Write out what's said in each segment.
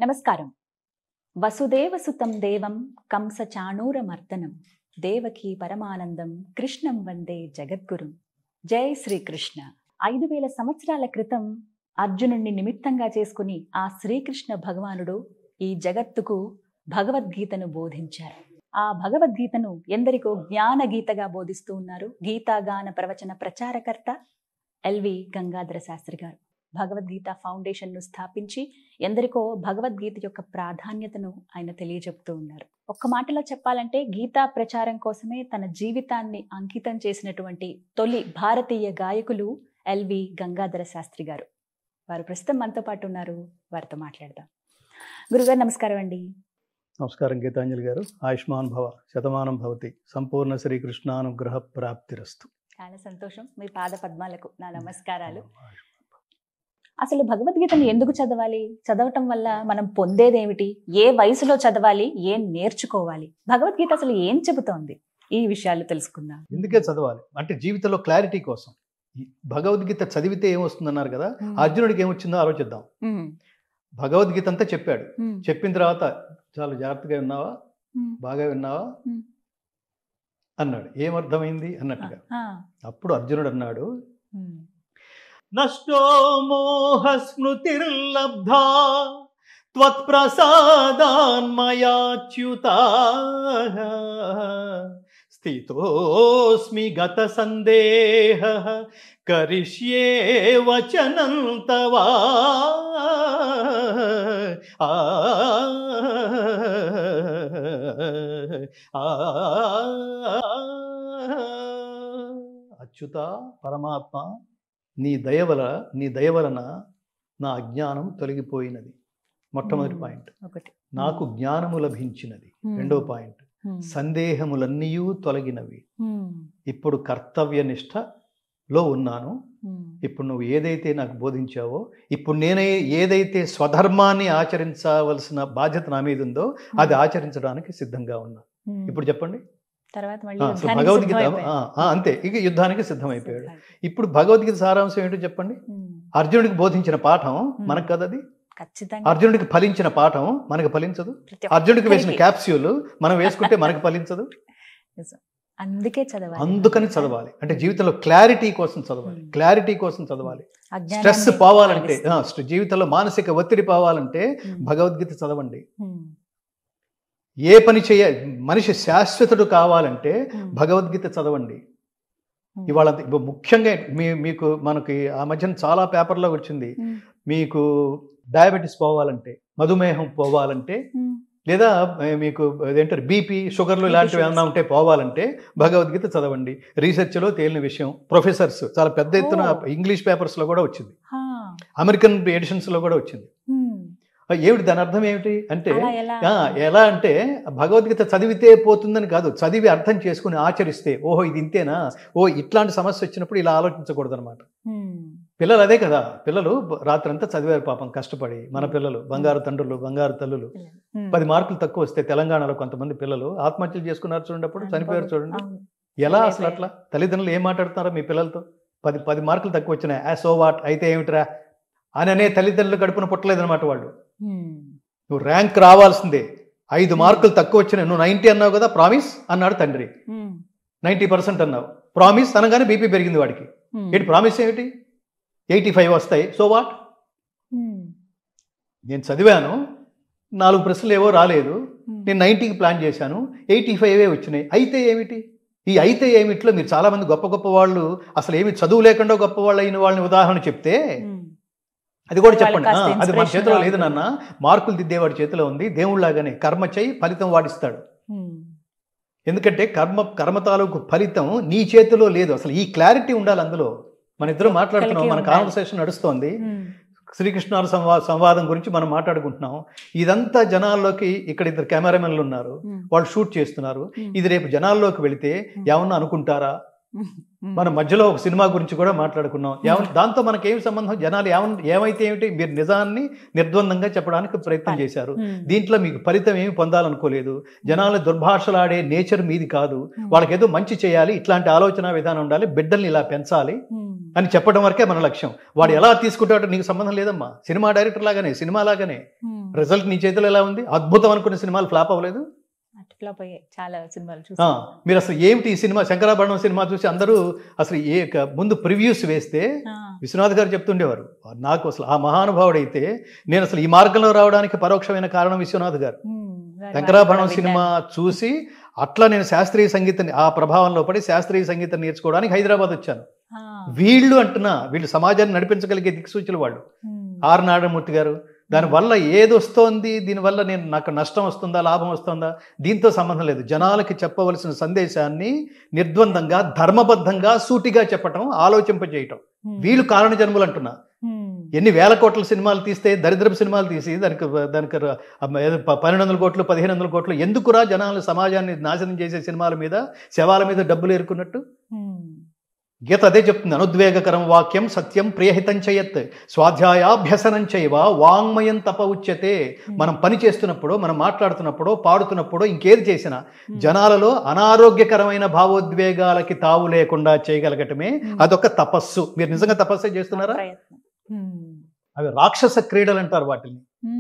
నమస్కారం. వసుదేవసుతం దేవం కంసచాణూరమర్దనం దేవకీ పరమానందం కృష్ణం వందే జగద్గురుం. జై శ్రీకృష్ణ. 5000 సంవత్సరాల క్రితం అర్జునుడిని నిమిత్తంగా చేసుకుని ఆ శ్రీకృష్ణ భగవానుడు ఈ జగత్తుకు భగవద్గీతను బోధించారు. ఆ భగవద్గీతను ఎందరికో జ్ఞానగీతగా బోధిస్తూ ఉన్నారు గీతాగాన ప్రవచన ప్రచారకర్త ఎల్వి గంగాధర శాస్త్రి గారు. భగవద్గీత ఫౌండేషన్ను స్థాపించి ఎందరికో భగవద్గీత యొక్క ప్రాధాన్యతను ఆయన తెలియజెప్తూ ఉన్నారు. ఒక్క మాటలో చెప్పాలంటే గీతా ప్రచారం కోసమే తన జీవితాన్ని అంకితం చేసినటువంటి తొలి భారతీయ గాయకులు ఎల్వి గంగాధర శాస్త్రి గారు. వారు ప్రస్తుతం మనతో పాటు ఉన్నారు, వారితో మాట్లాడదాం. గురుగారు నమస్కారం అండి. నమస్కారం గీతాంజలి గారు. ఆయుష్మాన్ భవ, శతమానం భవతి, సంపూర్ణ శ్రీకృష్ణానుగ్రహ ప్రాప్తిరస్తు. చాలా సంతోషం. మీ పాద పద్మాలకు నా నమస్కారాలు. అసలు భగవద్గీతను ఎందుకు చదవాలి? చదవటం వల్ల మనం పొందేదేమిటి? ఏ వయసులో చదవాలి? ఏం నేర్చుకోవాలి? భగవద్గీత అసలు ఏం చెబుతోంది? ఈ విషయాలు తెలుసుకుందాం. ఎందుకే చదవాలి అంటే జీవితంలో క్లారిటీ కోసం. భగవద్గీత చదివితే ఏమొస్తుందన్నారు కదా, అర్జునుడికి ఏమొచ్చిందో ఆలోచిద్దాం. భగవద్గీత అంతా చెప్పాడు. చెప్పిన తర్వాత చాలా జాగ్రత్తగా విన్నావా, బాగా విన్నావా అన్నాడు. ఏమర్థమైంది అన్నట్టుగా. అప్పుడు అర్జునుడు అన్నాడు, నష్టో మోహ స్మృతిర్లబ్ధా త్వత్ప్రసాదాన్మయాచ్యుతా స్థితోస్మి గత సందేహ కరిష్యే వచనం తవా. అచ్యుత పరమాత్మ, నీ దయ వలన నా అజ్ఞానం తొలగిపోయినది. మొట్టమొదటి పాయింట్. నాకు జ్ఞానము లభించినది. రెండో పాయింట్, సందేహములన్నీ తొలగినవి. ఇప్పుడు కర్తవ్య నిష్టలో ఉన్నాను. ఇప్పుడు నువ్వు ఏదైతే నాకు బోధించావో, ఇప్పుడు నేనే ఏదైతే స్వధర్మాన్ని ఆచరించవలసిన బాధ్యత నా మీద ఉందో అది ఆచరించడానికి సిద్ధంగా ఉన్నా. ఇప్పుడు చెప్పండి. భగవద్గీత అంతే, ఇక యుద్ధానికి సిద్ధమైపోయాడు. ఇప్పుడు భగవద్గీత సారాంశం ఏంటో చెప్పండి. అర్జునుడికి బోధించిన పాఠం మనకు కదా, అది అర్జునుడికి ఫలించిన పాఠం మనకు ఫలించదు. అర్జునుడికి వేసిన క్యాప్స్యూల్ మనం వేసుకుంటే మనకు ఫలించదు. అందుకని చదవాలి. అంటే జీవితంలో క్లారిటీ కోసం చదవాలి. క్లారిటీ కోసం చదవాలి. స్ట్రెస్ పోవాలంటే, జీవితంలో మానసిక ఒత్తిడి పోవాలంటే భగవద్గీత చదవండి. ఏ పని మనిషి శాశ్వతుడు కావాలంటే భగవద్గీత చదవండి. ఇవాళ ముఖ్యంగా మనకి ఆ మధ్యన చాలా పేపర్లో వచ్చింది, మీకు డయాబెటీస్ పోవాలంటే, మధుమేహం పోవాలంటే, లేదా మీకు ఏంటారు బీపీ, షుగర్లు ఇలాంటివి ఏమన్నా ఉంటే పోవాలంటే భగవద్గీత చదవండి. రీసెర్చ్లో తేలిన విషయం. ప్రొఫెసర్స్ చాలా పెద్ద ఎత్తున ఇంగ్లీష్ పేపర్స్లో కూడా వచ్చింది, అమెరికన్ ఎడిషన్స్లో కూడా వచ్చింది. ఏమిటి దాని అర్థం ఏమిటి అంటే, ఎలా అంటే భగవద్గీత చదివితే పోతుందని కాదు, చదివి అర్థం చేసుకుని ఆచరిస్తే, ఓహో ఇది ఇంతేనా, ఇట్లాంటి సమస్య వచ్చినప్పుడు ఇలా ఆలోచించకూడదు అనమాట. పిల్లలు అదే కదా, పిల్లలు రాత్రంతా చదివారు పాపం కష్టపడి. మన పిల్లలు బంగారు తండ్రులు, బంగారు తల్లులు. 10 మార్కులు తక్కువ వస్తే తెలంగాణలో కొంతమంది పిల్లలు ఆత్మహత్యలు చేసుకున్నారు చూడండి, అప్పుడు చనిపోయారు చూడండి. ఎలా అసలు అట్లా? తల్లిదండ్రులు ఏం మాట్లాడుతున్నారో మీ పిల్లలతో? 10 మార్కులు తక్కువ వచ్చినాయి, సో వాట్ అయితే ఏమిట్రా అని అనే తల్లిదండ్రులు కడుపున పుట్టలేదన్నమాట వాళ్ళు. నువ్వు ర్యాంక్ రావాల్సిందే, 5 మార్కులు తక్కువ వచ్చినాయి, నువ్వు 90 అన్నావు కదా, ప్రామిస్ అన్నాడు తండ్రి. 90% అన్నావు, ప్రామిస్ అనగానే బీపీ పెరిగింది వాడికి. ఏంటి ప్రామిస్ ఏమిటి? 85 వస్తాయి, సో వాట్? నేను చదివాను, 4 ప్రశ్నలు ఏవో రాలేదు, నేను 90కి ప్లాన్ చేశాను, 85 వచ్చినాయి, అయితే ఏమిటి? ఈ అయితే ఏమిట్లో మీరు చాలామంది గొప్ప గొప్ప వాళ్ళు, అసలు ఏమి చదువు లేకుండా గొప్ప వాళ్ళు అయిన వాళ్ళని ఉదాహరణ చెప్తే అది కూడా చెప్పండి. అది మన చేతిలో లేదు నాన్న, మార్కులు దిద్దేవాడి చేతిలో ఉంది. దేవుళ్ళలాగానే కర్మ చేయి, ఫలితం వాడిస్తాడు. ఎందుకంటే కర్మ తాలూకు ఫలితం నీ చేతిలో లేదు. అసలు ఈ క్లారిటీ ఉండాలి అందులో. మన ఇద్దరు మాట్లాడుతున్నాం, మన కాన్వర్సేషన్ నడుస్తోంది, శ్రీకృష్ణ సంవాదం గురించి మనం మాట్లాడుకుంటున్నాం. ఇదంతా జనాల్లోకి, ఇక్కడ 2 కెమెరామెన్లు ఉన్నారు, వాళ్ళు షూట్ చేస్తున్నారు. ఇది రేపు జనాల్లోకి వెళితే ఏమన్నా అనుకుంటారా? మన మధ్యలో ఒక సినిమా గురించి కూడా మాట్లాడుకున్నాం. దాంతో మనకేం సంబంధం? జనాలు ఏమైతే ఏమిటి? మీరు నిజాన్ని నిర్ద్వందంగా చెప్పడానికి ప్రయత్నం చేశారు. దీంట్లో మీకు ఫలితం ఏమి పొందాలనుకోలేదు. జనాలు దుర్భాషలాడే నేచర్ మీది కాదు. వాళ్ళకి ఏదో మంచి చేయాలి, ఇట్లాంటి ఆలోచన విధానం ఉండాలి, బిడ్డల్ని ఇలా పెంచాలి, అని చెప్పడం వరకే మన లక్ష్యం. వాడు ఎలా తీసుకుంటాడో నీకు సంబంధం లేదమ్మా. సినిమా డైరెక్టర్ లాగానే, సినిమా లాగానే రిజల్ట్ నీ చేతిలో ఎలా ఉంది. అద్భుతం అనుకున్న సినిమాలు ఫ్లాప్ అవ్వలేదు. చాలా సినిమాలు మీరు అసలు ఏమిటి ఈ సినిమా శంకరాభరణం సినిమా చూసి అందరూ అసలు ముందు ప్రివ్యూస్ వేస్తే విశ్వనాథ్ గారు చెప్తుండేవారు, నాకు అసలు ఆ మహానుభావుడైతే నేను అసలు ఈ మార్గంలో రావడానికి పరోక్షమైన కారణం విశ్వనాథ్ గారు. శంకరాభరణం సినిమా చూసి అట్లా నేను శాస్త్రీయ సంగీతాన్ని ఆ ప్రభావంలో పడి శాస్త్రీయ సంగీతం నేర్చుకోవడానికి హైదరాబాద్ వచ్చాను. వీళ్ళు సమాజాన్ని నడిపించగలిగే దిక్సూచులు వాళ్ళు. ఆర్ నారాయణమూర్తి గారు. దానివల్ల ఏది వస్తోంది, దీనివల్ల నాకు నష్టం వస్తుందా లాభం వస్తుందా దీంతో సంబంధం లేదు. జనాలకి చెప్పవలసిన సందేశాన్ని నిర్ద్వందంగా ధర్మబద్ధంగా సూటిగా చెప్పటం, ఆలోచింపజేయటం. వీళ్ళు కారణ జన్ములు అంటున్నా. ఎన్ని వేల కోట్ల సినిమాలు తీస్తే దరిద్రపు సినిమాలు తీసి దానికి 1200 కోట్లు 1500 కోట్లు ఎందుకురా జనాలు సమాజాన్ని నాశనం చేసే సినిమాల మీద శవాల మీద డబ్బులు ఏరుకున్నట్టు. గీత అదే చెప్తుంది. అనుద్వేగకరం వాక్యం సత్యం ప్రియహితం చేయత్ స్వాధ్యాయాభ్యసనం చేయవ వాంగ్మయం తప ఉచ్యతే. మనం పని చేస్తున్నప్పుడు, మనం మాట్లాడుతున్నప్పుడు, పాడుతున్నప్పుడు, ఇంకేది చేసినా జనాలలో అనారోగ్యకరమైన భావోద్వేగాలకి తావు లేకుండా చేయగలగటమే అదొక తపస్సు. మీరు నిజంగా తపస్సే చేస్తున్నారా? అవి రాక్షస క్రీడలు అంటారు వాటిని.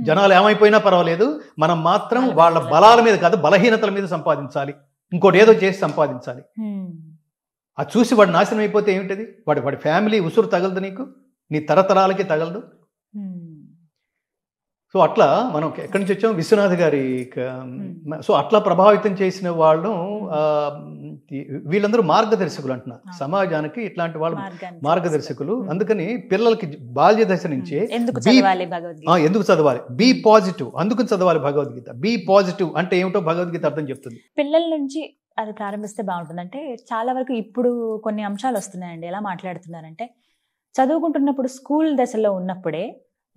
జనాలు ఏమైపోయినా పర్వాలేదు, మనం మాత్రం వాళ్ళ బలాల మీద కాదు బలహీనతల మీద సంపాదించాలి, ఇంకోటి ఏదో చేసి సంపాదించాలి. అది చూసి వాడు నాశనం అయిపోతే ఏమిటది? వాడి ఫ్యామిలీ ఉసురు తగలదు, నీకు నీ తరతరాలకి తగలదు. సో అట్లా మనం ఎక్కడి నుంచి వచ్చాం? విశ్వనాథ్ గారి. సో అట్లా ప్రభావితం చేసిన వాళ్ళు వీళ్ళందరూ మార్గదర్శకులు అంటున్నారు సమాజానికి. ఇట్లాంటి వాళ్ళు మార్గదర్శకులు. అందుకని పిల్లలకి బాల్య దశ నుంచే ఎందుకు చదవాలి, బీ పాజిటివ్, అందుకని చదవాలి భగవద్గీత. బీ పాజిటివ్ అంటే ఏమిటో భగవద్గీత అర్థం చెప్తుంది. పిల్లల నుంచి అది ప్రారంభిస్తే బాగుంటుంది. అంటే చాలా వరకు ఇప్పుడు కొన్ని అంశాలు వస్తున్నాయండి. ఎలా మాట్లాడుతున్నారంటే, చదువుకుంటున్నప్పుడు స్కూల్ దశలో ఉన్నప్పుడే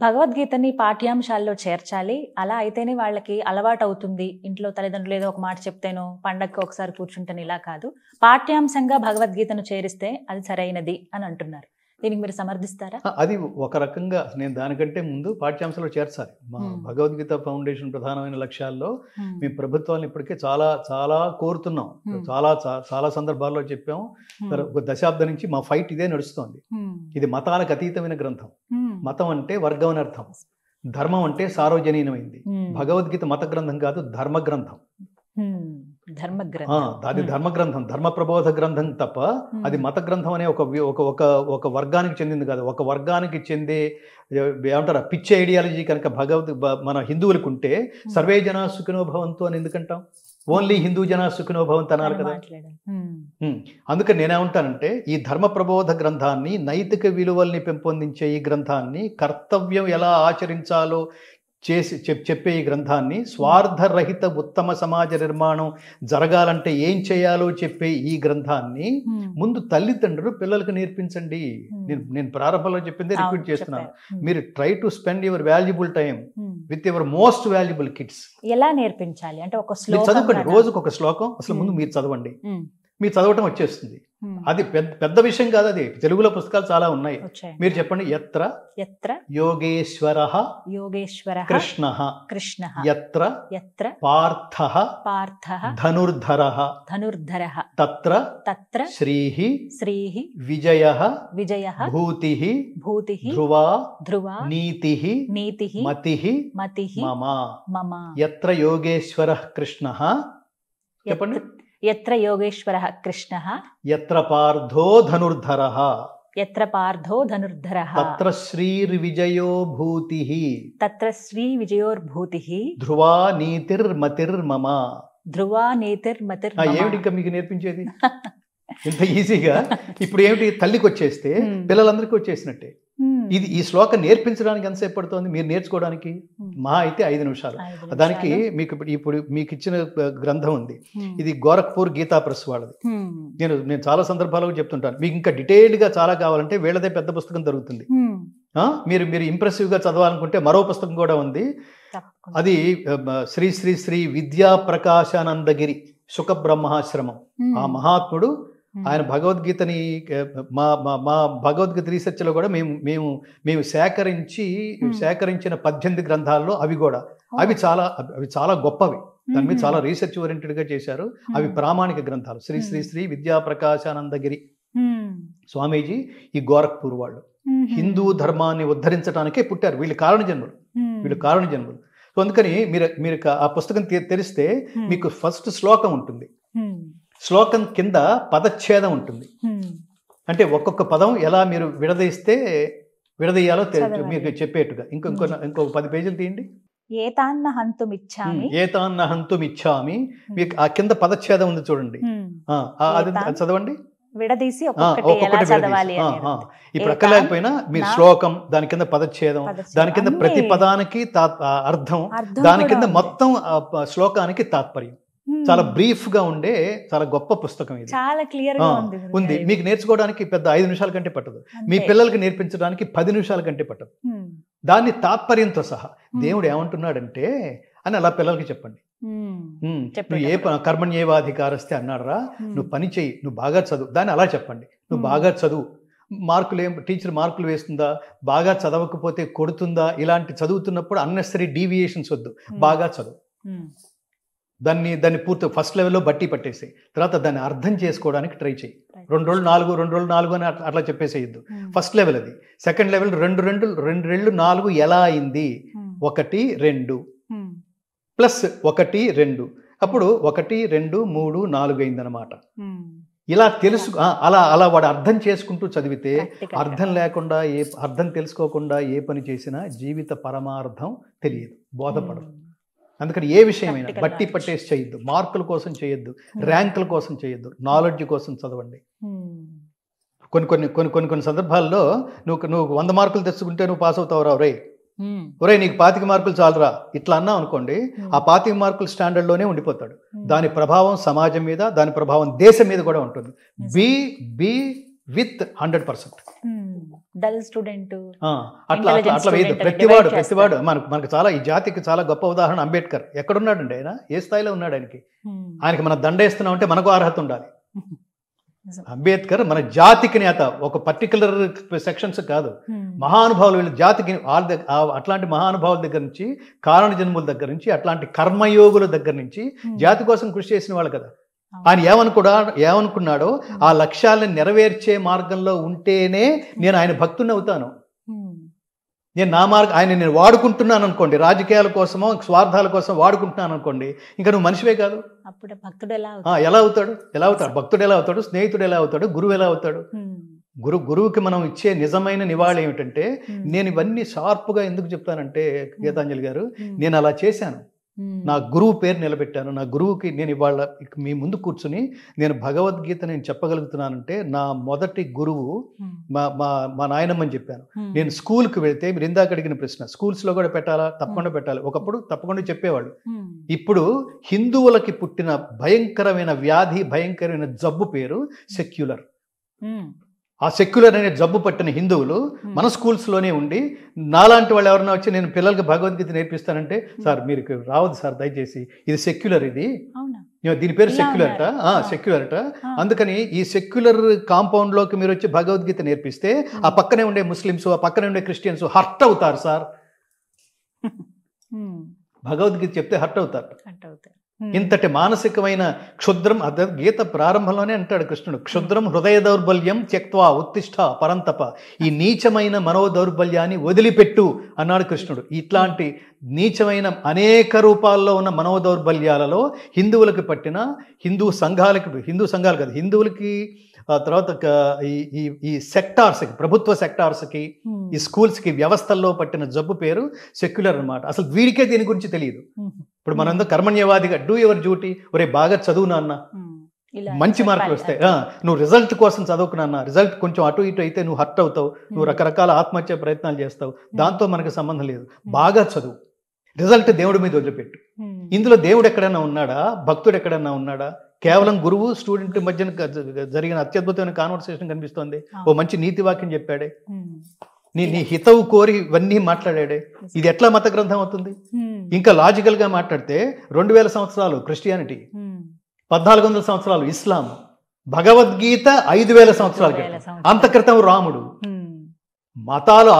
భగవద్గీతని పాఠ్యాంశాల్లో చేర్చాలి, అలా అయితేనే వాళ్ళకి అలవాటు అవుతుంది. ఇంట్లో తల్లిదండ్రులు ఏదో ఒక మాట చెప్తేనో, పండగకి ఒకసారి కూర్చుంటేనే, ఇలా కాదు, పాఠ్యాంశంగా భగవద్గీతను చేరిస్తే అది సరైనది అని అంటున్నారు. దీనికి మీరు సమర్థిస్తారా? అది ఒక రకంగా నేను దానికంటే ముందు పాఠ్యాంశాలు చేర్చాలి. మా భగవద్గీత ఫౌండేషన్ ప్రధానమైన లక్ష్యాల్లో మీ ప్రభుత్వాన్ని ఇప్పటికే చాలా చాలా కోరుతున్నాం. చాలా సందర్భాల్లో చెప్పాం. ఒక దశాబ్దం నుంచి మా ఫైట్ ఇదే నడుస్తోంది. ఇది మతాలకు అతీతమైన గ్రంథం. మతం అంటే వర్గం అని అర్థం, ధర్మం అంటే సార్వజనీనమైంది. భగవద్గీత మత గ్రంథం కాదు, ధర్మ గ్రంథం. అది ధర్మ గ్రంథం, ధర్మ ప్రబోధ గ్రంథం తప్ప అది మత గ్రంథం అనే ఒక వర్గానికి చెందింది కాదు. ఒక వర్గానికి చెందే ఏమంటారు పిచ్చి ఐడియాలజీ కనుక మన హిందువులకు ఉంటే సర్వే జనా సుఖినో భవంతు అని ఎందుకంటాం? ఓన్లీ హిందూ జనా సుఖినో భవంతు అనాలి కదా. అందుకని నేనేమంటానంటే ఈ ధర్మ ప్రబోధ గ్రంథాన్ని, నైతిక విలువల్ని పెంపొందించే ఈ గ్రంథాన్ని, కర్తవ్యం ఎలా ఆచరించాలో చెప్పే ఈ గ్రంథాన్ని, స్వార్థరహిత ఉత్తమ సమాజ నిర్మాణం జరగాలంటే ఏం చేయాలో చెప్పే ఈ గ్రంథాన్ని ముందు తల్లిదండ్రులు పిల్లలకు నేర్పించండి. నేను ప్రారంభంలో చెప్పింది రిపీట్ చేస్తున్నాను. మీరు try to spend your valuable time with your most valuable kids. ఎలా నేర్పించాలి అంటే చదవండి, రోజుకు ఒక శ్లోకం. అసలు ముందు మీరు చదవండి, మీరు చదవటం వచ్చేస్తుంది. అది పెద్ద విషయం కాదు. అది తెలుగులో పుస్తకాలు చాలా ఉన్నాయి. మీరు చెప్పండి. యత్ర యోగేశ్వరః కృష్ణః యత్ర పార్థః ధనుర్ధరః తత్ర శ్రీః విజయః భూతిః ధ్రువా నీతిః మతిః మమ. యత్ర యోగేశ్వరః కృష్ణః చెప్పండి. యత్ర యోగేశ్వరః కృష్ణః యత్ర పార్థో ధనుర్ధరః తత్ర శ్రీర్విజయో భూతిః ధ్రువా నీతిర్మతిర్మమ. ఏమిటి ఇంకా మీకు నేర్పించేది? ఇంత ఈజీగా. ఇప్పుడు ఏమిటి, తల్లికి వచ్చేస్తే పిల్లలందరికీ వచ్చేసినట్టే. ఈ శ్లోకం నేర్పించడానికి ఎంతసేపు పడుతుంది? మీరు నేర్చుకోవడానికి మహా అయితే 5 నిమిషాలు. దానికి ఇప్పుడు మీకు ఇచ్చిన గ్రంథం ఉంది, ఇది గోరఖ్పూర్ గీతా ప్రెస్ వాళ్ళది. నేను చాలా సందర్భాల్లో చెప్తుంటాను, మీకు ఇంకా డీటెయిల్డ్గా చాలా కావాలంటే వీళ్ళదే పెద్ద పుస్తకం దొరుకుతుంది. మీరు ఇంప్రెసివ్గా చదవాలనుకుంటే మరో పుస్తకం కూడా ఉంది. అది శ్రీ శ్రీ శ్రీ విద్యా ప్రకాశానందగిరి సుఖ బ్రహ్మాశ్రమం. ఆ మహాత్ముడు ఆయన భగవద్గీతని మా భగవద్గీత రీసెర్చ్లో కూడా మేము సేకరించిన 18 గ్రంథాల్లో అవి చాలా గొప్పవి. దాని మీద చాలా రీసెర్చ్ ఓరియంటెడ్గా చేశారు. అవి ప్రామాణిక గ్రంథాలు. శ్రీ శ్రీ శ్రీ విద్యా ప్రకాశానందగిరి స్వామీజీ ఈ గోరఖ్పూర్ వాళ్ళు హిందూ ధర్మాన్ని ఉద్ధరించడానికే పుట్టారు. వీళ్ళు కారణ జన్ములు. సో అందుకని మీరు ఆ పుస్తకం తెరిస్తే మీకు ఫస్ట్ శ్లోకం ఉంటుంది. శ్లోకం కింద పదచ్ఛేదం ఉంటుంది. అంటే ఒక్కొక్క పదం ఎలా మీరు విడదీయాలో మీకు చెప్పేట్టుగా. ఇంకొక 10 పేజీలు తీయండి. ఏతాన్న హంతుమిచ్చామి. మీకు ఆ కింద పదచ్ఛేదం ఉంది చూడండి, అది చదవండి. విడదీసి ఒక్కొక్కటి చదవాలి. ఇప్పుడు అక్కర్లేకపోయినా మీరు శ్లోకం, దాని కింద పదచ్ఛేదం, దాని కింద ప్రతి పదానికి అర్థం, దాని కింద మొత్తం శ్లోకానికి తాత్పర్యం. చాలా బ్రీఫ్ గా ఉండే చాలా గొప్ప పుస్తకం ఇది. చాలా క్లియర్ గా ఉంది. మీకు నేర్చుకోవడానికి పెద్ద 5 నిమిషాల కంటే పట్టదు. మీ పిల్లలకి నేర్పించడానికి 10 నిమిషాల కంటే పట్టదు. దాన్ని తాత్పర్యంతో సహా దేవుడు ఏమంటున్నాడంటే అని అలా పిల్లలకి చెప్పండి. నువ్వు ఏ కర్మణ్యేవాధికారస్తే అన్నాడరా, నువ్వు పని చెయ్యి, నువ్వు బాగా చదువు, దాన్ని అలా చెప్పండి. నువ్వు బాగా చదువు, టీచర్ మార్కులు వేస్తుందా, బాగా చదవకపోతే కొడుతుందా, ఇలాంటి చదువుతున్నప్పుడు అన్నెసరీ డీవియేషన్స్ వద్దు, బాగా చదువు. దాన్ని పూర్తి ఫస్ట్ లెవెల్లో బట్టి పట్టేసి తర్వాత దాన్ని అర్థం చేసుకోవడానికి ట్రై చేయి. 2 రోజులు 4 అని అట్లా చెప్పేసేయద్దు. ఫస్ట్ లెవెల్ అది. సెకండ్ లెవెల్ 2 2 4 ఎలా అయింది, 1 2 ప్లస్ 1 2 అప్పుడు 1 2 3 4 అయిందనమాట. ఇలా అలా వాడు అర్థం చేసుకుంటూ చదివితే అర్థం లేకుండా అర్థం తెలుసుకోకుండా ఏ పని చేసినా జీవిత పరమార్థం తెలియదు, బోధపడదు. అందుకని ఏ విషయమైనా బట్టి పట్టేసి చేయొద్దు, మార్కుల కోసం చేయొద్దు, ర్యాంకుల కోసం చేయొద్దు, నాలెడ్జ్ కోసం చదవండి. కొన్ని సందర్భాల్లో నువ్వు 100 మార్కులు తెచ్చుకుంటే నువ్వు పాస్ అవుతావురా, ఒరే నీకు 25 మార్కులు చాలురా ఇట్లా అన్నావు అనుకోండి, ఆ 25 మార్కులు స్టాండర్డ్లోనే ఉండిపోతాడు. దాని ప్రభావం సమాజం మీద, దాని ప్రభావం దేశం మీద కూడా ఉంటుంది. Be with 100%. డల్ స్టూడెంట్ అట్లా వేయదు. ప్రతివాడు మనకు చాలా, ఈ జాతికి చాలా గొప్ప ఉదాహరణ అంబేద్కర్. ఎక్కడున్నాడండి ఆయన, ఏ స్థాయిలో ఉన్నాడు? ఆయనకి మనం దండేస్తున్నాం అంటే మనకు అర్హత ఉండాలి. అంబేద్కర్ మన జాతికి నేత, ఒక పర్టికులర్ సెక్షన్స్ కాదు, మహానుభావులు వీళ్ళ జాతికి. అట్లాంటి మహానుభావుల దగ్గర నుంచి, కారణ జన్ముల దగ్గర నుంచి, అట్లాంటి కర్మయోగుల దగ్గర నుంచి జాతి కోసం కృషి చేసిన వాళ్ళు కదా. ఆయన ఏమనుకున్నాడో ఆ లక్ష్యాలను నెరవేర్చే మార్గంలో ఉంటేనే నేను ఆయన భక్తుని అవుతాను. నేను ఆయన వాడుకుంటున్నాను అనుకోండి, రాజకీయాల కోసమో స్వార్థాల కోసం వాడుకుంటున్నాను అనుకోండి, ఇంకా నువ్వు మనిషివే కాదు. ఎలా అవుతాడు? భక్తుడు ఎలా అవుతాడు? స్నేహితుడు ఎలా అవుతాడు? గురువు ఎలా అవుతాడు? గురువుకి మనం ఇచ్చే నిజమైన నివాళి ఏమిటంటే, నేను ఇవన్నీ షార్ప్గా ఎందుకు చెప్తానంటే గీతాంజలి గారు, నేను అలా చేశాను, నా గురువు పేరు నిలబెట్టాను. నా గురువుకి నేను ఇవాళ మీ ముందు కూర్చుని నేను భగవద్గీత నేను చెప్పగలుగుతున్నానంటే నా మొదటి గురువు మా నాయనమ్మని చెప్పాను. నేను స్కూల్కి వెళ్తే, మీరు ఇందాక అడిగిన ప్రశ్న, స్కూల్స్లో కూడా పెట్టాలా? తప్పకుండా పెట్టాలి. ఒకప్పుడు తప్పకుండా చెప్పేవాళ్ళు. ఇప్పుడు హిందువులకి పుట్టిన భయంకరమైన వ్యాధి, భయంకరమైన జబ్బు పేరు సెక్యులర్. ఆ సెక్యులర్ అనే జబ్బు పట్టిన హిందువులు మన స్కూల్స్లోనే ఉండి, నాలాంటి వాళ్ళు ఎవరైనా వచ్చి నేను పిల్లలకి భగవద్గీత నేర్పిస్తానంటే, సార్ మీరు రావద్దు సార్ దయచేసి, ఇది సెక్యులర్, దీని పేరు సెక్యులర్ అట. అందుకని ఈ సెక్యులర్ కాంపౌండ్లోకి మీరు వచ్చి భగవద్గీత నేర్పిస్తే ఆ పక్కనే ఉండే ముస్లిమ్స్, ఆ పక్కనే ఉండే క్రిస్టియన్స్ హర్ట్ అవుతారు సార్. భగవద్గీత చెప్తే హర్ట్ అవుతారు. ఇంతటి మానసికమైన క్షుద్రం, అదే గీత ప్రారంభంలోనే అంటాడు కృష్ణుడు, క్షుద్రం హృదయ దౌర్బల్యం త్యక్త్వా ఉత్తిష్ట పరంతప. ఈ నీచమైన మనో దౌర్బల్యాన్ని వదిలిపెట్టు అన్నాడు కృష్ణుడు. ఇట్లాంటి నీచమైన అనేక రూపాల్లో ఉన్న మనో దౌర్బల్యాలలో హిందువులకు పట్టిన, హిందూ సంఘాలు కాదు, హిందువులకి తర్వాత ఈ సెక్టార్స్కి, ప్రభుత్వ సెక్టార్స్కి, ఈ స్కూల్స్కి, వ్యవస్థల్లో పట్టిన జబ్బు పేరు సెక్యులర్ అన్నమాట. అసలు వీడికే దీని గురించి తెలియదు. ఇప్పుడు మనందరూ కర్మణ్యవాదిగా డూ యువర్ డ్యూటీ, ఒరే బాగా చదువు నాన్న, మంచి మార్కులు వస్తాయి, నువ్వు రిజల్ట్ కోసం చదువుకున్నా, రిజల్ట్ కొంచెం అటు ఇటు అయితే నువ్వు హర్ట్ అవుతావు, నువ్వు రకరకాల ఆత్మహత్య ప్రయత్నాలు చేస్తావు, దాంతో మనకు సంబంధం లేదు. బాగా చదువు, రిజల్ట్ దేవుడి మీద వదిలిపెట్టు. ఇందులో దేవుడు ఎక్కడైనా ఉన్నాడా? భక్తుడు ఎక్కడైనా ఉన్నాడా? కేవలం గురువు స్టూడెంట్ మధ్యన జరిగిన అత్యద్భుతమైన కాన్వర్సేషన్ కనిపిస్తోంది. ఓ మంచి నీతి వాక్యం చెప్పాడే, నీ హితవు కోరి ఇవన్నీ మాట్లాడాడే. ఇది ఎట్లా మత గ్రంథం అవుతుంది? ఇంకా లాజికల్ గా మాట్లాడితే 2000 సంవత్సరాలు క్రిస్టియానిటీ, 1400 సంవత్సరాలు ఇస్లాం, భగవద్గీత 5000 సంవత్సరాల క్రితం, అంత క్రితం రాముడు. మతాలు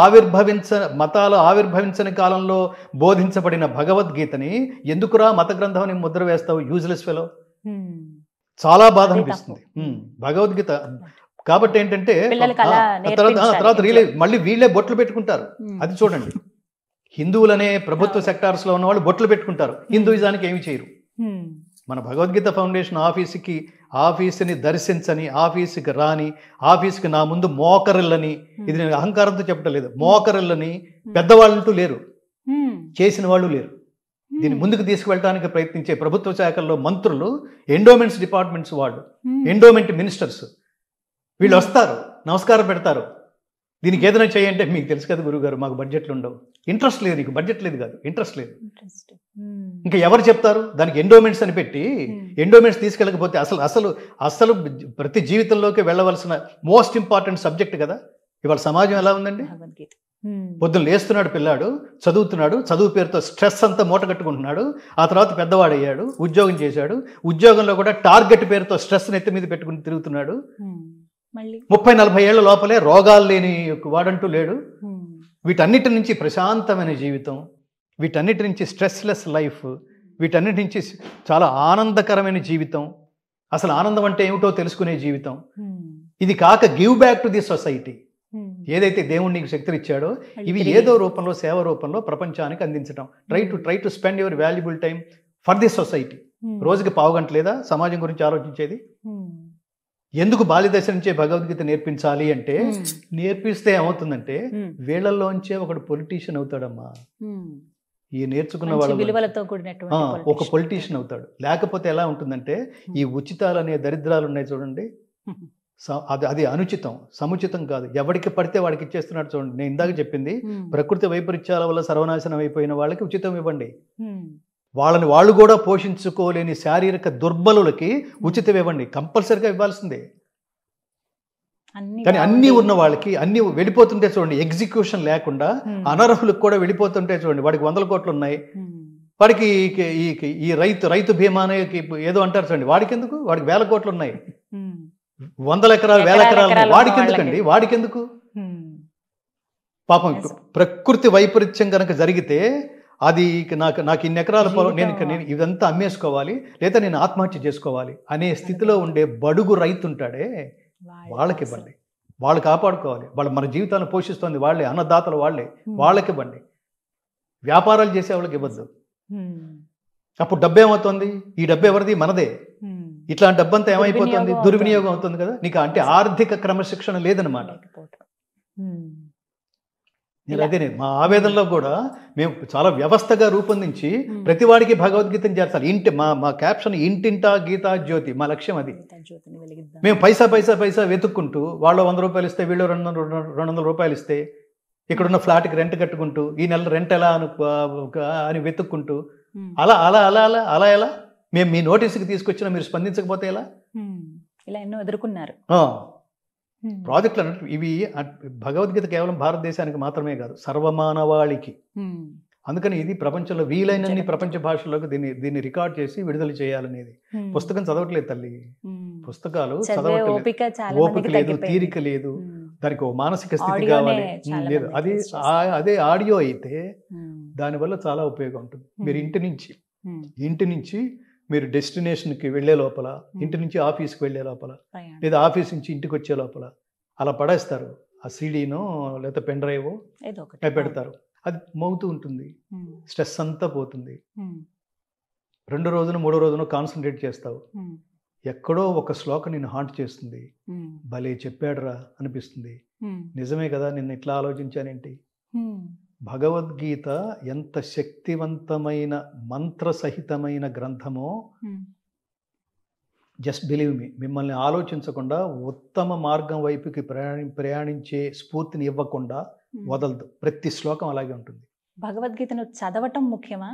ఆవిర్భవించని కాలంలో బోధించబడిన భగవద్గీతని ఎందుకురా మత గ్రంథం ముద్ర వేస్తావు? Useless fellow. చాలా బాధ అనిపిస్తుంది. భగవద్గీత కాబట్టి ఏంటంటే పిల్లలకి అలా తర్వాత నేర్పించాలి రియలైజ్ మళ్ళీ వీళ్ళే బొట్లు పెట్టుకుంటారు. అది చూడండి, హిందువులనే ప్రభుత్వ సెక్టార్స్ లో ఉన్న వాళ్ళు బొట్లు పెట్టుకుంటారు, హిందూయిజానికి ఏమి చేయరు. మన భగవద్గీత ఫౌండేషన్ ఆఫీసుని దర్శించని, ఆఫీసుకి రాని, ఆఫీసుకి నా ముందు మోకరిల్లని, ఇది నేను అహంకారంతో చెప్పడం లేదు, మోకరిల్లని పెద్దవాళ్ళంటూ లేరు, చేసిన వాళ్ళు లేరు. దీన్ని ముందుకు తీసుకువెళ్ళడానికి ప్రయత్నించే ప్రభుత్వ శాఖల్లో మంత్రులు, ఎండోమెంట్స్ డిపార్ట్మెంట్స్ వాళ్ళు, ఎండోమెంట్ మినిస్టర్స్ వీళ్ళు వస్తారు, నమస్కారం పెడతారు. దీనికి ఏదైనా చేయంటే మీకు తెలుసు కదా గురుగారు, మాకు బడ్జెట్లు ఉండవు. ఇంట్రెస్ట్ లేదు, నీకు బడ్జెట్ లేదు కాదు, ఇంట్రెస్ట్ లేదు. ఇంకా ఎవరు చెప్తారు? దానికి ఎండోమెంట్స్ అని పెట్టి ఎండోమెంట్స్ తీసుకెళ్ళకపోతే అసలు ప్రతి జీవితంలోకి వెళ్ళవలసిన మోస్ట్ ఇంపార్టెంట్ సబ్జెక్ట్ కదా. ఇవాళ సమాజం ఎలా ఉందండి? పొద్దున్న లేస్తున్నాడు పిల్లాడు, చదువుతున్నాడు, చదువు పేరుతో స్ట్రెస్ అంతా మూటగట్టుకుంటున్నాడు. ఆ తర్వాత పెద్దవాడయ్యాడు, ఉద్యోగం చేశాడు, ఉద్యోగంలో కూడా టార్గెట్ పేరుతో స్ట్రెస్ నెత్తి మీద పెట్టుకుని తిరుగుతున్నాడు. 30-40 ఏళ్ల లోపలే రోగాలు లేని వాడంటూ లేడు. వీటన్నిటి నుంచి ప్రశాంతమైన జీవితం, వీటన్నిటి నుంచి స్ట్రెస్లెస్ లైఫ్, వీటన్నిటి నుంచి చాలా ఆనందకరమైన జీవితం, అసలు ఆనందం అంటే ఏమిటో తెలుసుకునే జీవితం. ఇది కాక give back to the society. ఏదైతే దేవుడు నీకు శక్తులు ఇచ్చాడో ఇవి ఏదో రూపంలో, సేవ రూపంలో ప్రపంచానికి అందించడం. Try to spend your valuable time for the society. రోజుకి పావుగంట లేదా సమాజం గురించి ఆలోచించేది? ఎందుకు బాల్యదశ నుంచే భగవద్గీత నేర్పించాలి అంటే, నేర్పిస్తే ఏమవుతుందంటే వీళ్ళల్లోంచే ఒకడు పొలిటీషియన్ అవుతాడమ్మా. ఈ నేర్చుకున్న వాళ్ళ ఒక పొలిటీషియన్ అవుతాడు. లేకపోతే ఎలా ఉంటుందంటే, ఈ ఉచితాలు అనే దరిద్రాలు ఉన్నాయి చూడండి, అది అనుచితం, సముచితం కాదు. ఎవరికి పడితే వాడికి ఇచ్చేస్తున్నాడు చూడండి. నేను ఇందాక చెప్పింది, ప్రకృతి వైపరీత్యాల వల్ల సర్వనాశనం అయిపోయిన వాళ్ళకి ఉచితం ఇవ్వండి. వాళ్ళు కూడా పోషించుకోలేని శారీరక దుర్బలులకి ఉచితం ఇవ్వండి, కంపల్సరిగా ఇవ్వాల్సిందే. కానీ అన్నీ ఉన్న వాళ్ళకి అన్నీ వెళ్ళిపోతుంటే చూడండి, ఎగ్జిక్యూషన్ లేకుండా అనర్హులకు కూడా వెళ్ళిపోతుంటే చూడండి. వాడికి 100 కోట్లు ఉన్నాయి, వాడికి ఈ రైతు బీమానే ఏదో అంటారు చూడండి, వాడికి ఎందుకు? వాడికి 1000 కోట్లు ఉన్నాయి, 100 ఎకరాలు 1000 ఎకరాలు, వాడికి ఎందుకండి? వాడికి ఎందుకు? పాపం ప్రకృతి వైపరీత్యం కనుక జరిగితే అది నాకు ఇన్ని ఎకరాల పొలం, నేను ఇదంతా అమ్మేసుకోవాలి, లేదా నేను ఆత్మహత్య చేసుకోవాలి అనే స్థితిలో ఉండే బడుగు రైతు ఉంటాడే, వాళ్ళకి ఇవ్వండి. వాళ్ళు కాపాడుకోవాలి, వాళ్ళు మన జీవితాలను పోషిస్తుంది వాళ్ళే, అన్నదాతలు వాళ్ళే, వాళ్ళకి ఇవ్వండి. వ్యాపారాలు చేసే వాళ్ళకి ఇవ్వద్దు. అప్పుడు డబ్బు ఏమవుతుంది? ఈ డబ్బు ఎవరిది? మనదే. ఇట్లాంటి డబ్బంతా ఏమైపోతుంది? దుర్వినియోగం అవుతుంది కదా. నీకు అంటే ఆర్థిక క్రమశిక్షణ లేదనమాట. అదే మా ఆవేదనలో కూడా మేము చాలా వ్యవస్థగా రూపొందించి ప్రతివాడికి భగవద్గీతను చేర్చాలి. మా క్యాప్షన్ ఇంటింటా గీతా జ్యోతి, మా లక్ష్యం అది. మేము పైసా వెతుక్కుంటూ, వాళ్ళు 100 రూపాయలు ఇస్తే వీళ్ళు 200 రూపాయలు ఇస్తే, ఇక్కడున్న ఫ్లాట్కి రెంట్ కట్టుకుంటూ, ఈ నెల రెంట్ ఎలా అని వెతుక్కుంటూ, అలా ఎలా మేము మీ నోటీసుకి తీసుకొచ్చినా మీరు స్పందించకపోతే ఎలా? ఇలా ఎన్నో ఎదుర్కొన్నారు ప్రాజెక్టులు అన్నట్టు. ఇవి భగవద్గీత కేవలం భారతదేశానికి మాత్రమే కాదు, సర్వమానవాళికి. అందుకని ఇది ప్రపంచంలో వీలైనన్ని ప్రపంచ భాషల్లోకి దీన్ని రికార్డ్ చేసి విడుదల చేయాలనేది. పుస్తకం చదవట్లేదు తల్లి, పుస్తకాలు చదవట్లేదు, ఓపిక లేదు, తీరిక లేదు, దానికి ఓ మానసిక స్థితి కావాలి. లేదు, అదే ఆడియో అయితే దానివల్ల చాలా ఉపయోగం ఉంటుంది. మీరు ఇంటి నుంచి మీరు డెస్టినేషన్కి వెళ్ళే లోపల, ఇంటి నుంచి ఆఫీస్కి వెళ్ళే లోపల, లేదా ఆఫీస్ నుంచి ఇంటికి వచ్చే లోపల అలా పడేస్తారు. ఆ సీడీనో లేదా పెన్ డ్రైవో పెడతారు, అది మోగుతూ ఉంటుంది, స్ట్రెస్ అంతా పోతుంది. 2 రోజులు 3 రోజులు కాన్సన్ట్రేట్ చేస్తావు, ఎక్కడో ఒక శ్లోకం నిన్ను హాంట్ చేస్తుంది, భలే చెప్పాడురా అనిపిస్తుంది. నిజమే కదా, నిన్న ఇట్లా ఆలోచించానేంటి. భగవద్గీత ఎంత శక్తివంతమైన మంత్రసహితమైన గ్రంథమో, జస్ట్ బిలీవ్ మీ, మిమ్మల్ని ఆలోచించకుండా ఉత్తమ మార్గం వైపుకి ప్రయాణించే స్ఫూర్తిని ఇవ్వకుండా వదలదు. ప్రతి శ్లోకం అలాగే ఉంటుంది. భగవద్గీతను చదవటం ముఖ్యమా?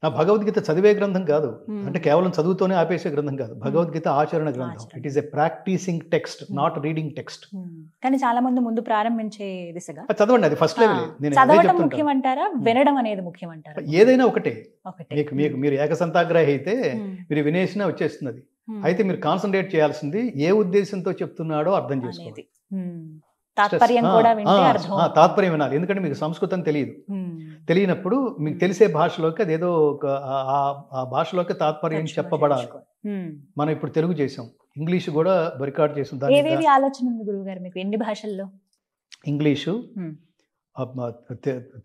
ఆ భగవద్గీత చదివే గ్రంథం కాదు, అంటే కేవలం చదువుతోనే ఆపేసే గ్రంథం కాదు. భగవద్గీత ఆచరణ గ్రంథం. It is a practising text, not reading text. కానీ చాలా మంది ముందు ప్రారంభించే దిశగా చదవండి, అది ఫస్ట్ లెవెల్. చదవడం ముఖ్యమంటారా, వినడం అనేది ముఖ్యమంటారా? ఏదైనా ఒకటే. మీరు ఏకసంతాగ్రహి అయితే మీరు వినేసినా వచ్చేస్తున్నది. అయితే మీరు కాన్సన్ట్రేట్ చేయాల్సింది ఏ ఉద్దేశంతో చెప్తున్నాడో అర్థం చేసుకోండి. తాత్పర్యం వినాలి, ఎందుకంటే మీకు సంస్కృతం తెలియనప్పుడు మీకు తెలిసే భాషలోకి అదేదో ఆ భాషలోకి తాత్పర్యం చెప్పబడాలి. మనం ఇప్పుడు తెలుగు చేసాం, ఇంగ్లీషు కూడా రికార్డ్ చేసాం. ఏవేవి ఆలోచన ఉంది గురువు గారు మీకు? ఎన్ని భాషల్లో? ఇంగ్లీషు,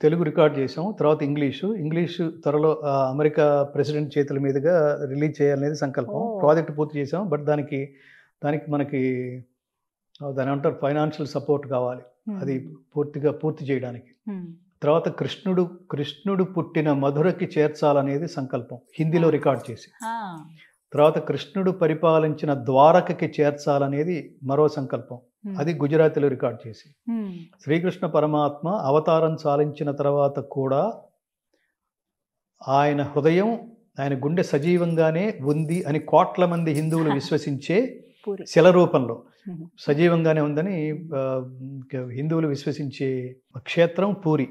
తెలుగు రికార్డ్ చేసాం. తర్వాత ఇంగ్లీషు త్వరలో అమెరికా ప్రెసిడెంట్ చేతుల మీదుగా రిలీజ్ చేయాలనేది సంకల్పం. ప్రాజెక్ట్ పూర్తి చేసాం. బట్ దానికి మనకి దాని అంటారు ఫైనాన్షియల్ సపోర్ట్ కావాలి, అది పూర్తి చేయడానికి. తర్వాత కృష్ణుడు పుట్టిన మధురకి చేర్చాలనేది సంకల్పం, హిందీలో రికార్డ్ చేసి. తర్వాత కృష్ణుడు పరిపాలించిన ద్వారకకి చేర్చాలనేది మరో సంకల్పం, అది గుజరాతీలో రికార్డ్ చేసి. శ్రీకృష్ణ పరమాత్మ అవతారం చాలించిన తర్వాత కూడా ఆయన హృదయం, ఆయన గుండె సజీవంగానే ఉంది అని కోట్ల మంది హిందువులు విశ్వసించే శిల రూపంలో సజీవంగానే ఉందని హిందువులు విశ్వసించే క్షేత్రం పూరి,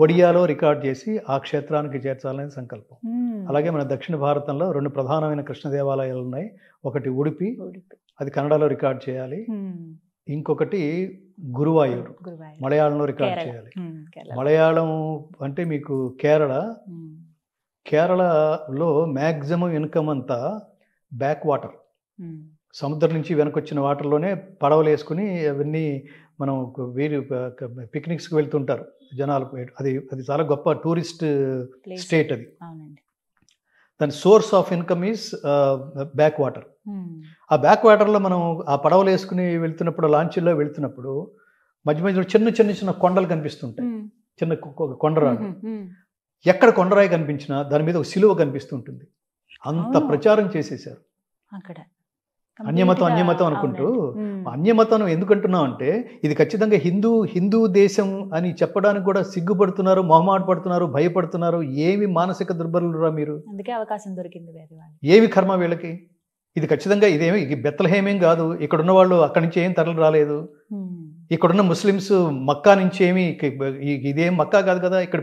ఒడియాలో రికార్డ్ చేసి ఆ క్షేత్రానికి చేర్చాలనే సంకల్పం. అలాగే మన దక్షిణ భారతంలో 2 ప్రధానమైన కృష్ణ దేవాలయాలు ఉన్నాయి. ఒకటి ఉడిపి, అది కన్నడలో రికార్డ్ చేయాలి. ఇంకొకటి గురువాయూరు, మలయాళంలో రికార్డ్ చేయాలి. మలయాళం అంటే మీకు కేరళలో మ్యాక్సిమం ఇన్కమ్ అంతా బ్యాక్ వాటర్, సముద్రం నుంచి వెనకొచ్చిన వాటర్లోనే పడవలు వేసుకుని అవన్నీ మనం పిక్నిక్స్కి వెళ్తుంటారు జనాలు. అది చాలా గొప్ప టూరిస్ట్ స్టేట్. అది దాని source of income is back water. ఆ బ్యాక్ వాటర్లో మనం ఆ పడవలు వేసుకుని వెళ్తున్నప్పుడు, లాంచీల్లో వెళ్తున్నప్పుడు మధ్య మధ్యలో చిన్న కొండలు కనిపిస్తుంటాయి, చిన్న కొండరాడు. ఎక్కడ కొండరాయి కనిపించినా దాని మీద ఒక సిలువ కనిపిస్తుంటుంది. అంత ప్రచారం చేసేసారు అక్కడ. అన్యమతం అనుకుంటూ. అన్యమతం ఎందుకంటున్నాం అంటే ఇది ఖచ్చితంగా హిందూ దేశం అని చెప్పడానికి కూడా సిగ్గుపడుతున్నారు, మొహమాట పడుతున్నారు, భయపడుతున్నారు. ఏమి మానసిక దుర్బలురా మీరు, అందుకే అవకాశం దొరికింది. ఏమి కర్మ వీళ్ళకి. ఇది ఖచ్చితంగా ఇది బెత్లహేమేం కాదు. ఇక్కడున్న వాళ్ళు అక్కడి నుంచి ఏం తరలి రాలేదు. ఇక్కడున్న ముస్లిమ్స్ మక్కా నుంచి ఇదేం మక్కా కాదు కదా, అక్కడ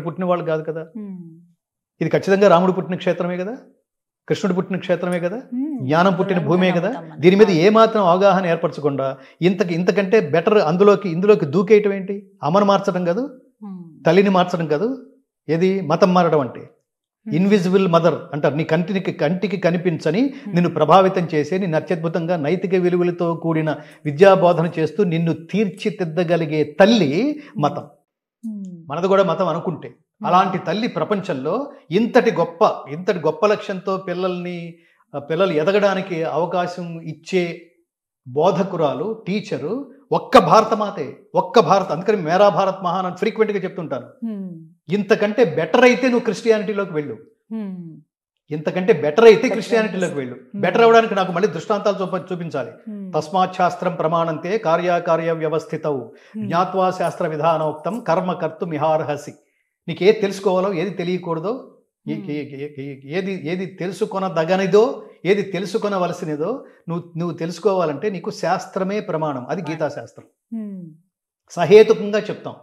పుట్టిన వాళ్ళు కాదు కదా. ఇది ఖచ్చితంగా రాముడు పుట్టిన క్షేత్రమే కదా, కృష్ణుడు పుట్టిన క్షేత్రమే కదా, జ్ఞానం పుట్టిన భూమే కదా. దీని మీద ఏమాత్రం అవగాహన ఏర్పరచకుండా ఇంతకంటే బెటర్ ఇందులోకి దూకేయటం ఏంటి? అమ్మను మార్చడం కాదు, తల్లిని మార్చడం కాదు, ఏది మతం మారడం అంటే. ఇన్విజిబుల్ మదర్ అంటారు. నీ కంటికి కనిపించని నిన్ను ప్రభావితం చేసే, నిన్ను అత్యద్భుతంగా నైతిక విలువలతో కూడిన విద్యాబోధన చేస్తూ నిన్ను తీర్చిదిద్దగలిగే తల్లి మతం. మనది కూడా మతం అనుకుంటే. అలాంటి తల్లి ప్రపంచంలో ఇంతటి గొప్ప లక్ష్యంతో పిల్లలు ఎదగడానికి అవకాశం ఇచ్చే బోధకురాలు, టీచరు ఒక్క భారతమాతే, అందుకని మేరా భారత్ మహాన్ అని ఫ్రీక్వెంట్గా చెప్తుంటాను. ఇంతకంటే బెటర్ అయితే నువ్వు క్రిస్టియానిటీలోకి వెళ్ళు, ఇంతకంటే బెటర్ అయితే క్రిస్టియానిటీలోకి వెళ్ళు. బెటర్ అవడానికి నాకు మళ్ళీ దృష్టాంతాలు చూపించాలి. తస్మాత్ శాస్త్రం ప్రమాణంతే కార్యకార్య వ్యవస్థితవు జ్ఞాత్వా శాస్త్ర విధానోక్తం కర్మ కర్తుం ఇహార్హసి. నీకు ఏది తెలుసుకోవాలో, ఏది తెలియకూడదో, ఏది తెలుసుకొనదగనిదో, ఏది తెలుసుకొనవలసినదో నువ్వు తెలుసుకోవాలంటే నీకు శాస్త్రమే ప్రమాణం. అది గీతాశాస్త్రం. సహేతుకంగా చెప్తాం.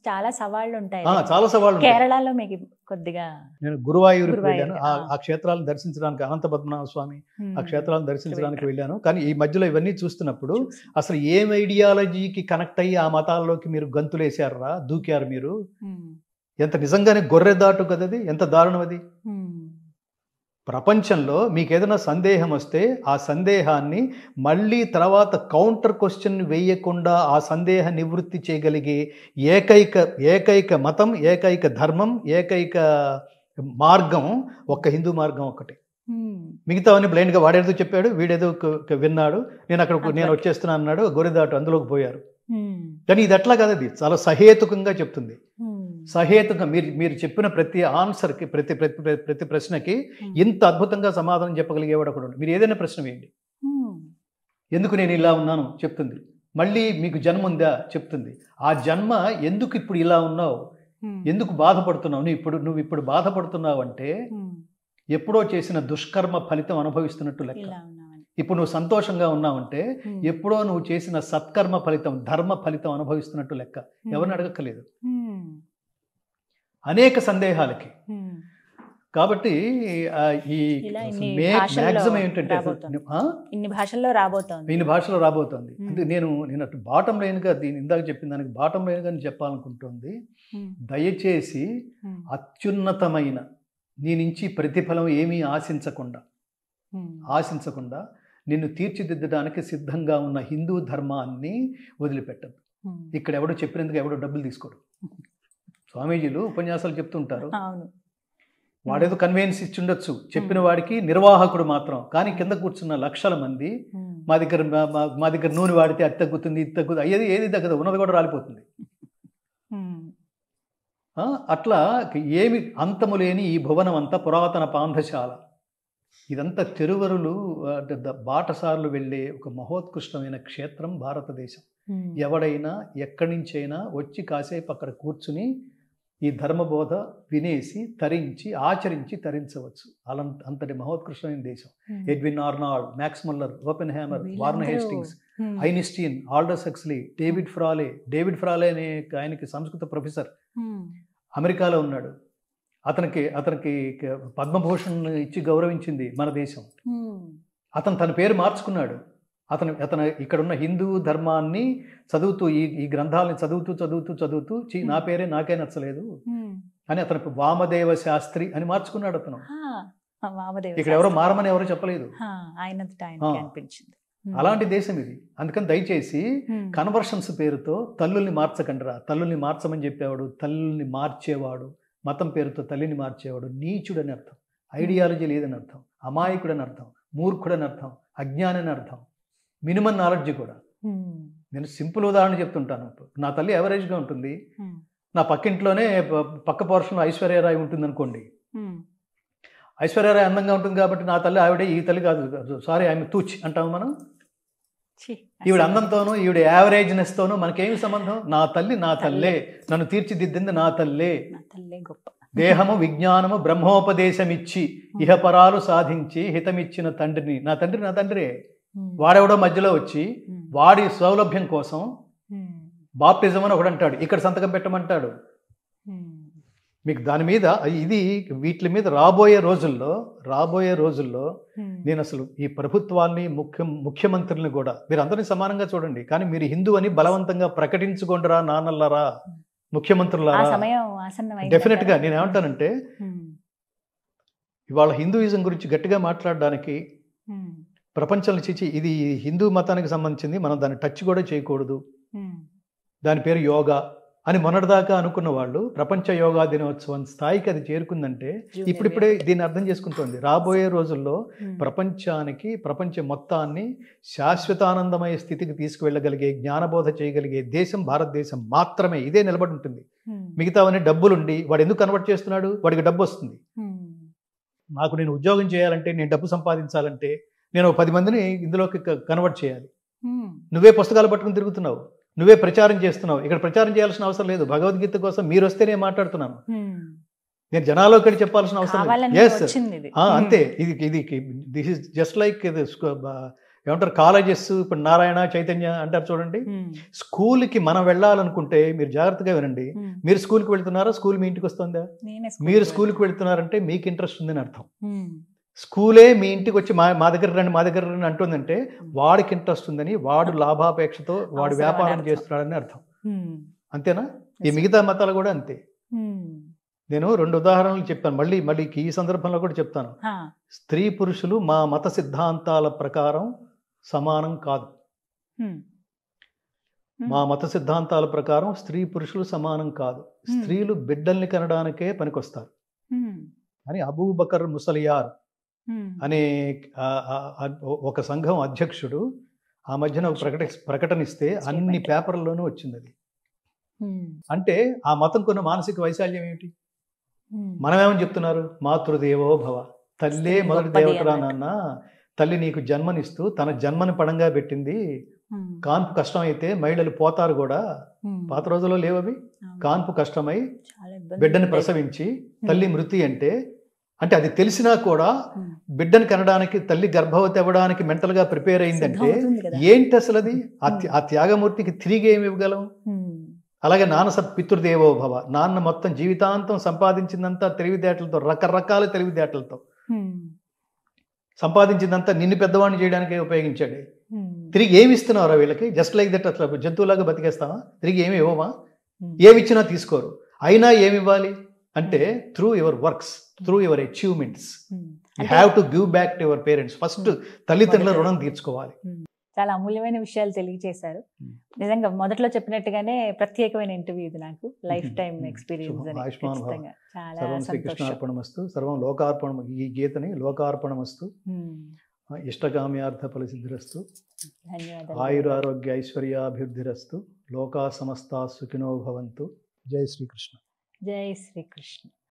చాలా సవాళ్ళు ఉంటాయి. చాలా సవాళ్ళు. కేరళలో మీకు కొద్దిగా నేను గురువాయూరుకి వెళ్ళాను. ఆ క్షేత్రాలను దర్శించడానికి, అనంత పద్మనాభ స్వామి ఆ క్షేత్రాలను దర్శించడానికి వెళ్ళాను. కానీ ఈ మధ్యలో ఇవన్నీ చూస్తున్నప్పుడు అసలు ఏం ఐడియాలజీకి కనెక్ట్ అయ్యి ఆ మతాల్లోకి మీరు గంతులేశారా, దూకారు మీరు? ఎంత నిజంగానే గొర్రెదాటు కదది, ఎంత దారుణం అది. ప్రపంచంలో మీకు ఏదైనా సందేహం వస్తే ఆ సందేహాన్ని మళ్ళీ తర్వాత కౌంటర్ క్వశ్చన్ వేయకుండా ఆ సందేహ నివృత్తి చేయగలిగే ఏకైక మతం, ఏకైక ధర్మం, ఏకైక మార్గం ఒక్క హిందూ మార్గం ఒక్కటే. మిగతావన్నీ బ్లైండ్గా వాడేదో చెప్పాడు, వీడేదో విన్నాడు, నేను వచ్చేస్తున్నాను అన్నాడు, గొర్రెదాటు అందులోకి పోయారు. కానీ ఇది అట్లా కాదు, అది చాలా సహేతుకంగా చెప్తుంది. సహేతుకంగా మీరు చెప్పిన ప్రతి ఆన్సర్కి, ప్రతి ప్రశ్నకి ఇంత అద్భుతంగా సమాధానం చెప్పగలిగేవాడు ఒకడు. మీరు ఏదైనా ప్రశ్న వేయండి, ఎందుకు నేను ఇలా ఉన్నాను చెప్తుంది. మళ్ళీ మీకు జన్మ ఉందా చెప్తుంది. ఆ జన్మ ఎందుకు ఇప్పుడు ఇలా ఉన్నావు, ఎందుకు బాధపడుతున్నావు, నువ్వు ఇప్పుడు బాధపడుతున్నావు అంటే ఎప్పుడో చేసిన దుష్కర్మ ఫలితం అనుభవిస్తున్నట్టు లెక్క. ఇప్పుడు నువ్వు సంతోషంగా ఉన్నావంటే ఎప్పుడో నువ్వు చేసిన సత్కర్మ ఫలితం, ధర్మ ఫలితం అనుభవిస్తున్నట్టు లెక్క. ఎవరిని అడగక్కర్లేదు అనేక సందేహాలకి. కాబట్టి ఈ మ్యాక్సిమం ఏంటంటే ఇన్ని భాషల్లో రాబోతోంది. అంటే నేను అటు బాటం లైన్గా ఇందాక చెప్పిన దానికి బాటం లైన్గా చెప్పాలనుకుంటుంది, దయచేసి అత్యున్నతమైన నీ నుంచి ప్రతిఫలం ఏమీ ఆశించకుండా ఆశించకుండా నిన్ను తీర్చిదిద్దడానికి సిద్ధంగా ఉన్న హిందూ ధర్మాన్ని వదిలిపెట్టదు. ఇక్కడ ఎవడో చెప్పినందుకు ఎవడో డబ్బులు తీసుకోడు. స్వామీజీలు ఉపన్యాసాలు చెప్తుంటారు, వాడేదో కన్వీనియన్స్ ఇచ్చిండొచ్చు, చెప్పిన వాడికి నిర్వాహకుడు మాత్రం. కానీ కింద కూర్చున్న లక్షల మంది మా దగ్గర నూనె వాడితే అది తగ్గుతుంది, ఇది తగ్గుతుంది, అయ్యేది ఏది తగ్గదు, ఉన్నది కూడా రాలిపోతుంది. అట్లా ఏమి అంతము లేని ఈ భువనం అంతా పురాతన పాంధశాల. ఇదంతా తిరువరులు బాటసార్లు వెళ్ళే ఒక మహోత్కృష్టమైన క్షేత్రం భారతదేశం. ఎవడైనా ఎక్కడి నుంచైనా వచ్చి కాసేపు అక్కడ కూర్చుని ఈ ధర్మబోధ వినేసి తరించి ఆచరించి తరించవచ్చు. అంతటి మహోత్కృష్టమైన దేశం. Edwin Arnold, max Muller, open hammer, warn Hastings, Einstein, Aldous Huxley, David ఫ్రాలే అనే ఆయనకి సంస్కృత ప్రొఫెసర్ అమెరికాలో ఉన్నాడు. అతనికి పద్మభూషణ్ ఇచ్చి గౌరవించింది మన దేశం. అతను తన పేరు మార్చుకున్నాడు. అతను ఇక్కడున్న హిందూ ధర్మాన్ని చదువుతూ ఈ గ్రంథాలని చదువుతూ నా పేరే నాకే నచ్చలేదు అని అతను వామదేవ శాస్త్రి అని మార్చుకున్నాడు. అతను ఇక్కడ ఎవరో మారమని ఎవరో చెప్పలేదు. అలాంటి దేశం ఇది. అందుకని దయచేసి కన్వర్షన్స్ పేరుతో తల్లుల్ని మార్చకండిరా. తల్లుల్ని మార్చమని చెప్పేవాడు, తల్లుల్ని మార్చేవాడు, మతం పేరుతో తల్లిని మార్చేవాడు నీచుడని అర్థం, ఐడియాలజీ లేదని అర్థం, అమాయకుడని అర్థం, మూర్ఖుడని అర్థం, అజ్ఞాని అని అర్థం, మినిమం నాలెడ్జ్ కూడా. నేను సింపుల్ ఉదాహరణ చెప్తుంటాను. నా తల్లి యావరేజ్గా ఉంటుంది, నా పక్కింట్లోనే పక్క పోర్షన్లో ఐశ్వర్యరాయ్ ఉంటుంది అనుకోండి. ఐశ్వర్యరాయ్ అందంగా ఉంటుంది కాబట్టి నా తల్లి ఆవిడే, ఈ తల్లి కాదు, సారీ ఆమె తూచి అంటాము మనం. ఈవిడ అందంతోనూ ఈవిడ యావరేజ్నెస్తోనూ మనకేమి సంబంధం? నా తల్లి నా తల్లే, నన్ను తీర్చిదిద్దింది నా తల్లే. దేహము విజ్ఞానము బ్రహ్మోపదేశం ఇచ్చి ఇహపరాలు సాధించి హితమిచ్చిన తండ్రిని. నా తండ్రి వాడెవడో మధ్యలో వచ్చి వాడి సౌలభ్యం కోసం బాప్టిజం అని ఒకడు అంటాడు, ఇక్కడ సంతకం పెట్టమంటాడు. మీకు దాని మీద ఇది వీటి మీద రాబోయే రోజుల్లో నేను అసలు ఈ ప్రభుత్వాన్ని ముఖ్యమంత్రుల్ని కూడా మీరు అందరినీ సమానంగా చూడండి. కానీ మీరు హిందూ అని బలవంతంగా ప్రకటించుకోండిరా నాన్నలారా, ముఖ్యమంత్రులారా. డెఫినెట్ గా నేను ఏమంటానంటే, ఇవాళ హిందూయిజం గురించి గట్టిగా మాట్లాడడానికి ప్రపంచంలో ఇది హిందూ మతానికి సంబంధించింది, మనం దాన్ని టచ్ కూడా చేయకూడదు, దాని పేరు యోగా అని మొన్నటిదాకా అనుకున్న వాళ్ళు ప్రపంచ యోగా దినోత్సవం స్థాయికి అది చేరుకుందంటే ఇప్పుడిప్పుడే దీన్ని అర్థం చేసుకుంటోంది. రాబోయే రోజుల్లో ప్రపంచ మొత్తాన్ని శాశ్వతానందమయ స్థితికి తీసుకువెళ్ళగలిగే, జ్ఞానబోధ చేయగలిగే దేశం భారతదేశం మాత్రమే. ఇదే నిలబడి ఉంటుంది. మిగతావన్నీ డబ్బులుండి వాడు ఎందుకు కన్వర్ట్ చేస్తున్నాడు? వాడికి డబ్బు వస్తుంది. నేను ఉద్యోగం చేయాలంటే, నేను డబ్బు సంపాదించాలంటే నేను 10 మందిని ఇందులోకి కన్వర్ట్ చేయాలి. నువ్వే పుస్తకాలు పట్టుకుని తిరుగుతున్నావు, నువ్వే ప్రచారం చేస్తున్నావు. ఇక్కడ ప్రచారం చేయాల్సిన అవసరం లేదు. భగవద్గీత కోసం మీరు వస్తే నేను మాట్లాడుతున్నాను. నేను జనాల్లోకి వెళ్ళి చెప్పాల్సిన అవసరం లేదు. అంతే. దిస్ ఇస్ జస్ట్ లైక్ ఏమంటారు కాలేజెస్. ఇప్పుడు నారాయణ, చైతన్య అంటారు చూడండి. స్కూల్కి మనం వెళ్ళాలనుకుంటే మీరు జాగ్రత్తగా వినండి. మీరు స్కూల్కి వెళ్తున్నారా? స్కూల్ మీ ఇంటికి వస్తుందా? మీరు స్కూల్కి వెళ్తున్నారంటే మీకు ఇంట్రెస్ట్ ఉందని అర్థం. స్కూలే మీ ఇంటికి వచ్చి మా దగ్గర రండి అంటుందంటే వాడికి ఇంట్రెస్ట్ ఉందని, వాడు లాభాపేక్షతో వాడు వ్యాపారం చేస్తున్నాడని అర్థం. అంతేనా? ఈ మిగతా మతాలు కూడా అంతే. నేను 2 ఉదాహరణలు చెప్పాను, మళ్ళీ ఈ సందర్భంలో కూడా చెప్తాను. స్త్రీ పురుషులు మా మత సిద్ధాంతాల ప్రకారం సమానం కాదు. మా మత సిద్ధాంతాల ప్రకారం స్త్రీ పురుషులు సమానం కాదు. స్త్రీలు బిడ్డల్ని కనడానికే పనికొస్తారు అని అబూబకర్ ముసలియార్ అనే ఒక సంఘం అధ్యక్షుడు ఆ మధ్యన ప్రకటనిస్తే అన్ని పేపర్లోనూ వచ్చింది అది. అంటే ఆ మతం కొన్న మానసిక వైశాల్యం ఏమిటి? మనమేమని చెప్తున్నారు? మాతృదేవో భవ, తల్లే మొదటి దేవతరా నాన్న. తల్లి నీకు జన్మనిస్తూ తన జన్మని పడంగా పెట్టింది. కాన్పు కష్టమైతే మహిళలు పోతారు కూడా. పాత రోజుల్లో లేవవి. కాన్పు కష్టమై బిడ్డని ప్రసవించి తల్లి మృతి అంటే అది తెలిసినా కూడా బిడ్డని కనడానికి, తల్లి గర్భవతి అవ్వడానికి మెంటల్గా ప్రిపేర్ అయిందంటే ఏంటి అసలు అది? ఆ త్యాగమూర్తికి తిరిగి ఏమి ఇవ్వగలం? అలాగే నాన్న పితృదేవో భవ, నాన్న మొత్తం జీవితాంతం సంపాదించిందంతా తెలివితేటలతో, రకరకాల తెలివితేటలతో సంపాదించిందంతా నిన్ను పెద్దవాడిని చేయడానికే ఉపయోగించాడు. తిరిగి ఏమి ఇస్తున్నారా వీళ్ళకి? Just like that. అట్లా జంతువులాగా బతికేస్తావా? తిరిగి ఏమి ఇవ్వమా? ఏమిచ్చినా తీసుకోరు. అయినా ఏమి ఇవ్వాలి? అంటే through your works, through your achievements you అంటే have to give back to your parents. First తల్లిదండ్రుల రుణం తీర్చుకోవాలి. చాలా అమూల్యమైన విషయాలు తెలియజేశారు. Hmm. నిజంగా మొదట్లో చెప్పినట్టుగానే ప్రత్యేకమైన ఇంటర్వ్యూ ఇది, నాకు లైఫ్ టైం Hmm. ఎక్స్పీరియన్స్ అని. ఆయుష్మాన్ భవ. ఖచ్చితంగా చాలా సర్వం సంతోషం. శ్రీకృష్ణార్పణమస్తు, సర్వం లోకార్పణం. ఈ గీతని లోకార్పణమస్తు, Hmm. ఇష్టకామ్యార్థ ఫలసిద్ధిరస్తు, ధన్యవాదాలు. ఆయురారోగ్య ఐశ్వర్యాభివృద్ధిరస్తు, లోకా సమస్తా సుఖినో భవంతు. జై శ్రీకృష్ణ. జై శ్రీకృష్ణ.